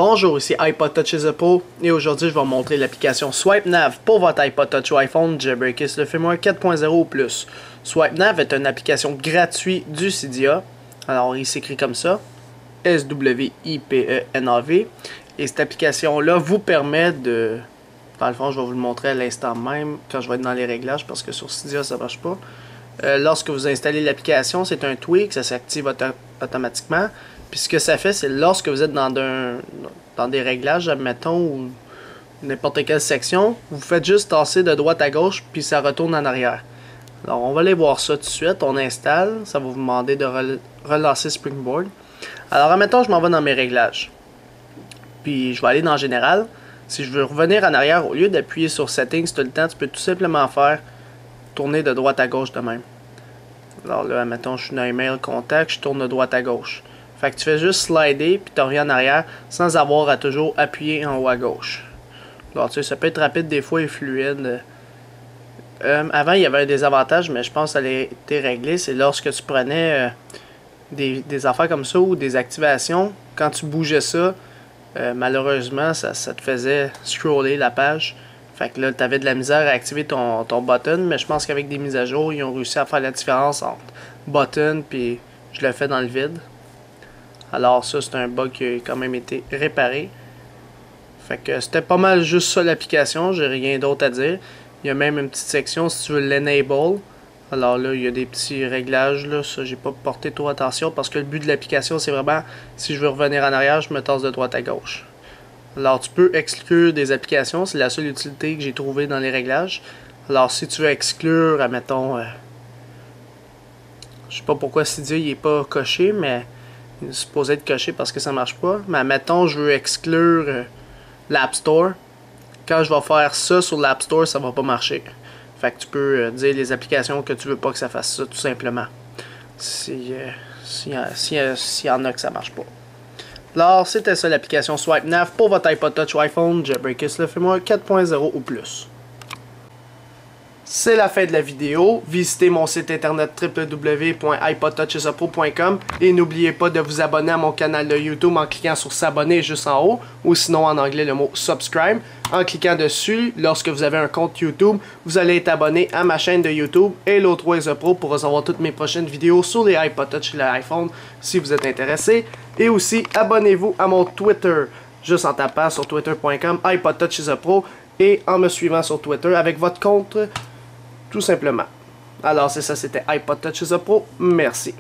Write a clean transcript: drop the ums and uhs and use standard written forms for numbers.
Bonjour, ici iPod Touch is a Pro et aujourd'hui je vais vous montrer l'application SwipeNav pour votre iPod Touch ou iPhone jailbreaké sur le firmware 4.0 ou plus. SwipeNav est une application gratuite du Cydia. Alors il s'écrit comme ça, SWIPENAV, et cette application-là vous permet de... Dans le fond, je vais vous le montrer à l'instant même quand je vais être dans les réglages parce que sur Cydia ça ne marche pas. Lorsque vous installez l'application, c'est un tweak, ça s'active automatiquement. Puis ce que ça fait, c'est lorsque vous êtes dans des réglages, admettons, ou n'importe quelle section, vous faites juste tasser de droite à gauche, puis ça retourne en arrière. Alors on va aller voir ça tout de suite, on installe, ça va vous demander de relancer Springboard. Alors admettons, je m'en vais dans mes réglages. Puis je vais aller dans Général. Si je veux revenir en arrière, au lieu d'appuyer sur Settings tout le temps, tu peux tout simplement faire tourner de droite à gauche de même. Alors là, admettons, je suis dans Email, Contact, je tourne de droite à gauche. Fait que tu fais juste slider, puis tu reviens en arrière, sans avoir à toujours appuyer en haut à gauche. Alors tu sais, ça peut être rapide des fois et fluide. Avant, il y avait un désavantage, mais je pense que ça a été réglé. C'est lorsque tu prenais des affaires comme ça, ou des activations, quand tu bougeais ça, malheureusement, ça te faisait scroller la page. Fait que là, tu avais de la misère à activer ton button, mais je pense qu'avec des mises à jour, ils ont réussi à faire la différence entre button puis je le fais dans le vide. Alors ça, c'est un bug qui a quand même été réparé. Fait que c'était pas mal juste ça l'application, j'ai rien d'autre à dire. Il y a même une petite section si tu veux l'enable. Alors là, il y a des petits réglages, là, ça j'ai pas porté trop attention parce que le but de l'application, c'est vraiment, si je veux revenir en arrière, je me tasse de droite à gauche. Alors tu peux exclure des applications, c'est la seule utilité que j'ai trouvée dans les réglages. Alors si tu veux exclure, admettons, je sais pas pourquoi Cydia il est pas coché, mais il est supposé être coché parce que ça marche pas. Mais admettons, je veux exclure l'App Store. Quand je vais faire ça sur l'App Store, ça va pas marcher. Fait que tu peux dire les applications que tu veux pas que ça fasse ça, tout simplement. S'il y en a que ça marche pas. Alors, c'était ça l'application SwipeNav pour votre iPod Touch ou iPhone jailbreaké sur le firmware 4.0 ou plus. C'est la fin de la vidéo. Visitez mon site internet www.ipodtouchisapro.com et n'oubliez pas de vous abonner à mon canal de YouTube en cliquant sur s'abonner juste en haut, ou sinon en anglais le mot subscribe. En cliquant dessus, lorsque vous avez un compte YouTube, vous allez être abonné à ma chaîne de YouTube Hello 3 Pro pour recevoir toutes mes prochaines vidéos sur les iPod Touch et l'iPhone si vous êtes intéressé. Et aussi, abonnez-vous à mon Twitter, juste en tapant sur twitter.com iPodTouchisapro et en me suivant sur Twitter avec votre compte, tout simplement. Alors c'est ça, c'était iPod Touch is a Pro. Merci.